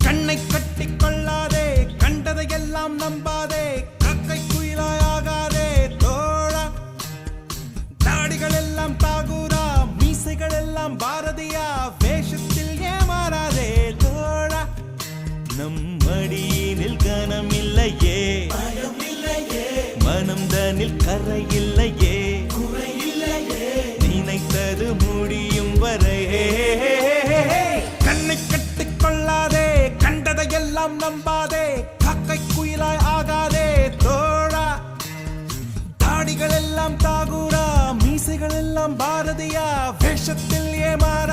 கண்ணை கட்டிக் கொள்ளாதே, கண்டதையெல்லாம் நம்பாதே, காக்கை குயிலாய் ஆகாதே தோழா. தாடிகள் எல்லாம் தாகூரா, மீசைகள் எல்லாம் பாரதியா, வேஷத்தில் ஏமாறாதே தோழா. நம் மடியினில் கனம் இல்லையே, மனம் தனில் கரை இல்லையே, நினைத்தது முடியும் வரை. கண்ணை கட்டிக் கொள்ளாதே, கண்டதையெல்லாம் நம்பாதே, காக்கை குயிலாய் ஆகாதே தோழா. தாடிகள் எல்லாம் தாகூரா, மீசைகள் எல்லாம் பாரதியா, வேஷத்தில் ஏமாற